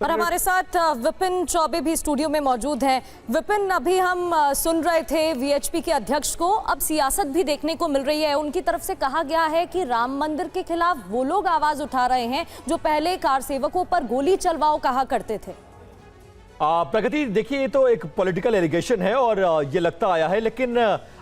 और हमारे साथ विपिन चौबे भी स्टूडियो में मौजूद हैं। विपिन, अभी हम सुन रहे थे वीएचपी के अध्यक्ष को, अब सियासत भी देखने को मिल रही है। उनकी तरफ से कहा गया है कि राम मंदिर के खिलाफ वो लोग आवाज उठा रहे हैं जो पहले कार सेवकों पर गोली चलवाओ कहा करते थे। प्रगति, देखिए ये तो एक पॉलिटिकल एलिगेशन है और ये लगता आया है, लेकिन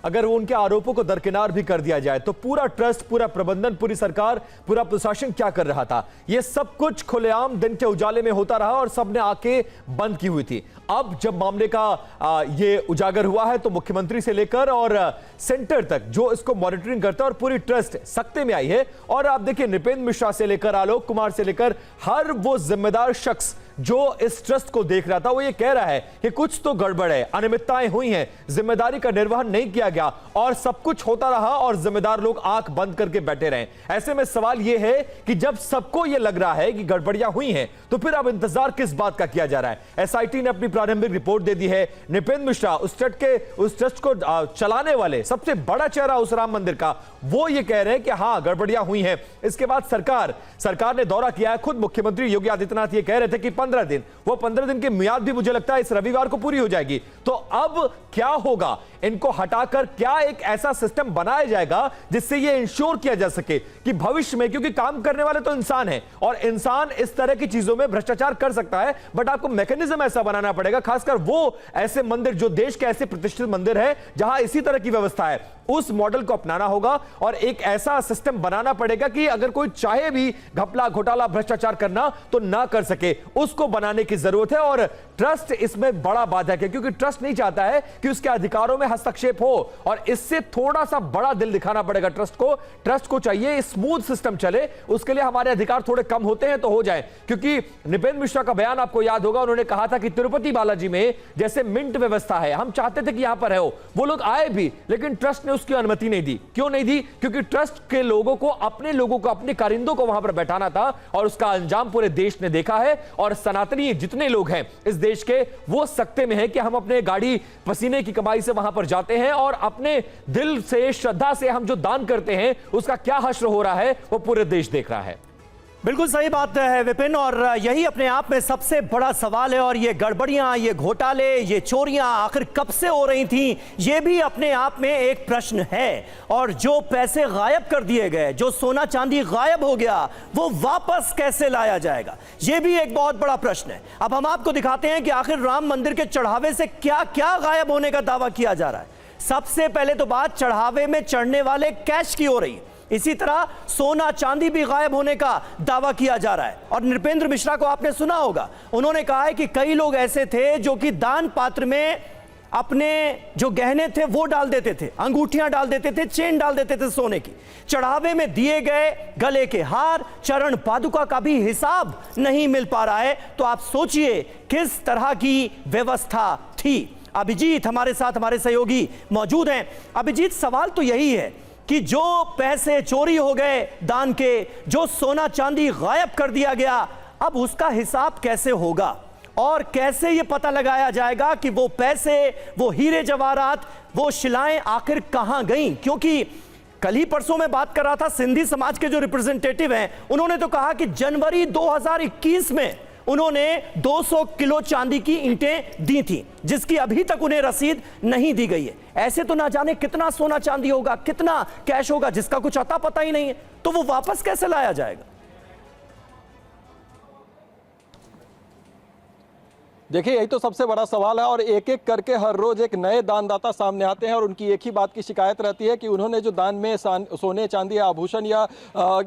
अगर वो उनके आरोपों को दरकिनार भी कर दिया जाए तो पूरा ट्रस्ट, पूरा प्रबंधन, पूरी सरकार, पूरा प्रशासन क्या कर रहा था, ये सब कुछ खुलेआम दिन के उजाले में होता रहा और सबने आंखें बंद की हुई थी। अब जब मामले का ये उजागर हुआ है तो मुख्यमंत्री से लेकर और सेंटर तक जो इसको मॉनिटरिंग करता है और पूरी ट्रस्ट सख्ते में आई है। और आप देखिए, नृपेंद्र मिश्रा से लेकर आलोक कुमार से लेकर हर वो जिम्मेदार शख्स जो इस ट्रस्ट को देख रहा था वो ये कह रहा है कि कुछ तो गड़बड़ है, अनियमितताएं हुई हैं, जिम्मेदारी का निर्वहन नहीं किया गया और सब कुछ होता रहा और जिम्मेदार लोग आंख बंद करके बैठे रहे। ऐसे में सवाल यह है कि जब सबको यह लग रहा है कि गड़बड़ियां हुई हैं तो फिर अब इंतजार किस बात का किया जा रहा है। एसआईटी ने अपनी प्रारंभिक रिपोर्ट दे दी है। नृपेंद्र मिश्रा, उस ट्रस्ट को चलाने वाले सबसे बड़ा चेहरा उस राम मंदिर का, वो ये कह रहे हैं कि हां गड़बड़ियां हुई हैं। इसके बाद सरकार ने दौरा किया है। खुद मुख्यमंत्री योगी आदित्यनाथ ये कह रहे थे कि 15 दिन, वो 15 दिन की मियाद भी मुझे लगता है इस रविवार को पूरी हो जाएगी। तो अब क्या होगा, इनको हटाकर क्या एक ऐसा सिस्टम बनाया जाएगा जिससे यह इंश्योर किया जा सके कि भविष्य में, क्योंकि काम करने वाले तो इंसान है और इंसान इस तरह की चीजों में भ्रष्टाचार कर सकता है, बट आपको मैकेनिज्म ऐसा बनाना पड़ेगा, खासकर वो ऐसे मंदिर जो देश के ऐसे प्रतिष्ठित मंदिर है जहां इसी तरह की व्यवस्था है, उस मॉडल को अपनाना होगा और एक ऐसा सिस्टम बनाना पड़ेगा कि अगर कोई चाहे भी घपला, घोटाला, भ्रष्टाचार करना तो ना कर सके, उसको बनाने की जरूरत है। और ट्रस्ट इसमें बड़ा बाधक है क्योंकि ट्रस्ट नहीं चाहता है कि उसके अधिकारों में हस्तक्षेप हो और इससे थोड़ा सा बड़ा दिल दिखाना पड़ेगा ट्रस्ट को चाहिए स्मूथ सिस्टम चले, उसके लिए हमारे अधिकार थोड़े कम होते हैं तो हो जाए। क्योंकि नृपेंद्र मिश्रा का बयान आपको याद होगा, उन्होंने कहा था कि तिरुपति बालाजी में जैसे मिंट व्यवस्था है, हम चाहते थे कि यहां पर है वो लोग आए भी, लेकिन ट्रस्ट ने उसकी अनुमति नहीं दी। क्यों नहीं दी? क्योंकि ट्रस्ट के लोगों को, अपने कारिंदों को वहां पर बैठाना था और उसका अंजाम पूरे देश ने देखा है। और सनातनी जितने लोग हैं इस देश के, वो सकते में है कि हम अपने गाड़ी पसीने की कमाई से वहां पर जाते हैं और अपने दिल से, श्रद्धा से हम जो दान करते हैं उसका क्या हश्र हो रहा है वो पूरे देश देख रहा है। बिल्कुल सही बात है विपिन, और यही अपने आप में सबसे बड़ा सवाल है। और ये गड़बड़ियां, ये घोटाले, ये चोरियां आखिर कब से हो रही थी, ये भी अपने आप में एक प्रश्न है। और जो पैसे गायब कर दिए गए, जो सोना चांदी गायब हो गया, वो वापस कैसे लाया जाएगा, ये भी एक बहुत बड़ा प्रश्न है। अब हम आपको दिखाते हैं कि आखिर राम मंदिर के चढ़ावे से क्या क्या गायब होने का दावा किया जा रहा है। सबसे पहले तो बात चढ़ावे में चढ़ने वाले कैश की हो रही है। इसी तरह सोना चांदी भी गायब होने का दावा किया जा रहा है। और नृपेंद्र मिश्रा को आपने सुना होगा, उन्होंने कहा है कि कई लोग ऐसे थे जो कि दान पात्र में अपने जो गहने थे वो डाल देते थे, अंगूठियां डाल देते थे, चेन डाल देते थे सोने की। चढ़ावे में दिए गए गले के हार, चरण पादुका का भी हिसाब नहीं मिल पा रहा है। तो आप सोचिए किस तरह की व्यवस्था थी। अभिजीत हमारे साथ, हमारे सहयोगी मौजूद हैं। अभिजीत, सवाल तो यही है कि जो पैसे चोरी हो गए दान के, जो सोना चांदी गायब कर दिया गया, अब उसका हिसाब कैसे होगा और कैसे यह पता लगाया जाएगा कि वो पैसे, वो हीरे जवाहरात, वो शिलाएं आखिर कहां गईं? क्योंकि कल ही परसों में बात कर रहा था, सिंधी समाज के जो रिप्रेजेंटेटिव हैं, उन्होंने तो कहा कि जनवरी 2021 में उन्होंने 200 किलो चांदी की ईंटें दी थी, जिसकी अभी तक उन्हें रसीद नहीं दी गई है। ऐसे तो ना जाने कितना सोना चांदी होगा, कितना कैश होगा, जिसका कुछ अता पता ही नहीं है। तो वो वापस कैसे लाया जाएगा? देखिए, यही तो सबसे बड़ा सवाल है और एक एक करके हर रोज एक नए दानदाता सामने आते हैं और उनकी एक ही बात की शिकायत रहती है कि उन्होंने जो दान में सोने चांदी या आभूषण या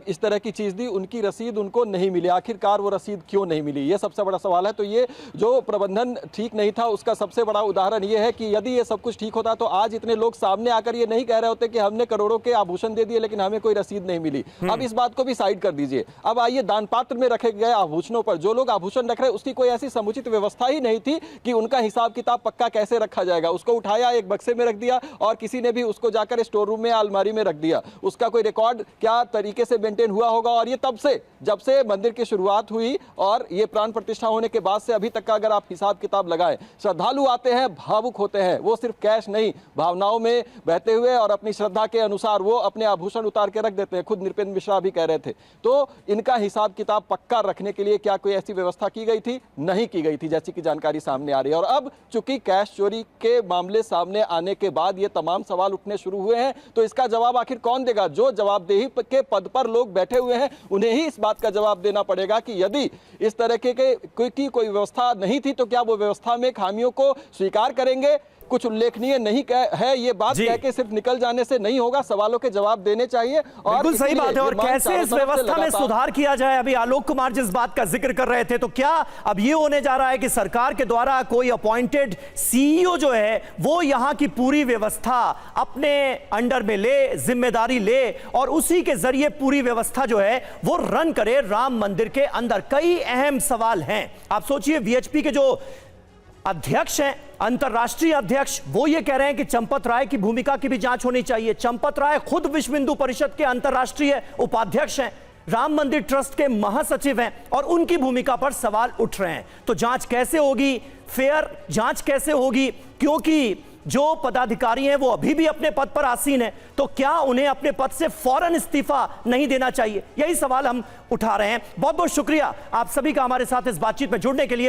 इस तरह की चीज़ दी, उनकी रसीद उनको नहीं मिली। आखिरकार वो रसीद क्यों नहीं मिली, ये सबसे बड़ा सवाल है। तो ये जो प्रबंधन ठीक नहीं था उसका सबसे बड़ा उदाहरण ये है कि यदि ये सब कुछ ठीक होता तो आज इतने लोग सामने आकर ये नहीं कह रहे होते कि हमने करोड़ों के आभूषण दे दिए लेकिन हमें कोई रसीद नहीं मिली। अब इस बात को भी साइड कर दीजिए। अब आइए, दान पात्र में रखे गए आभूषणों पर जो लोग आभूषण रख रहे हैं उसकी कोई ऐसी समुचित व्यवस्था ही ही नहीं थी कि उनका हिसाब किताब पक्का कैसे रखा जाएगा। उसको उठाया, एक बक्से में रख दिया और किसी ने भी उसको जाकर स्टोर रूम में अलमारी में रख दिया। उसका कोई रिकॉर्ड क्या तरीके से मेंटेन हुआ होगा। और ये तब से, जब से मंदिर की शुरुआत हुई और ये प्राण प्रतिष्ठा होने के बाद से अभी तक का अगर आप हिसाब किताब लगाएं, श्रद्धालु आते हैं, भावुक होते हैं, वो सिर्फ कैश नहीं, भावनाओं में बहते हुए और अपनी श्रद्धा के अनुसार वो अपने आभूषण उतार के रख देते हैं। खुद नृपेंद्र मिश्रा भी कह रहे थे। तो इनका हिसाब किताब पक्का रखने के लिए क्या कोई ऐसी व्यवस्था की गई थी? नहीं की गई थी, जैसी कि जानकारी सामने आ रही है। और अब चूंकि कैश चोरी के मामले सामने आने के बाद ये तमाम सवाल उठने शुरू हुए हैं, तो इसका जवाब आखिर कौन देगा? जो जवाबदेही के पद पर लोग बैठे हुए हैं उन्हें ही इस बात का जवाब देना पड़ेगा कि यदि इस तरह के कोई व्यवस्था नहीं थी तो क्या वो व्यवस्था में खामियों को स्वीकार करेंगे? कुछ उल्लेखनीय नहीं है ये बात कह के सिर्फ निकल जाने से नहीं होगा, सवालों के जवाब देने चाहिए। और बिल्कुल सही बात है। और कैसे इस व्यवस्था में सुधार किया जाए, अभी आलोक कुमार जिस बात का जिक्र कर रहे थे, तो क्या अब ये होने जा रहा है कि सरकार के द्वारा कोई अपॉइंटेड सीईओ जो है वो यहां की पूरी व्यवस्था अपने अंडर में ले, जिम्मेदारी ले और उसी के जरिए पूरी व्यवस्था जो है वो रन करे राम मंदिर के अंदर? कई अहम सवाल हैं। आप सोचिए, वीएचपी के जो अध्यक्ष हैं, अंतरराष्ट्रीय अध्यक्ष, वो ये कह रहे हैं कि चंपत राय की भूमिका की भी जांच होनी चाहिए। चंपत राय खुद विश्व हिंदू परिषद के अंतरराष्ट्रीय उपाध्यक्ष हैं, राम मंदिर ट्रस्ट के महासचिव हैं और उनकी भूमिका पर सवाल उठ रहे हैं। तो जांच कैसे होगी? फेयर जांच कैसे होगी? क्योंकि जो पदाधिकारी हैं वो अभी भी अपने पद पर आसीन हैं, तो क्या उन्हें अपने पद से फौरन इस्तीफा नहीं देना चाहिए? यही सवाल हम उठा रहे हैं। बहुत बहुत शुक्रिया आप सभी का हमारे साथ इस बातचीत में जुड़ने के लिए।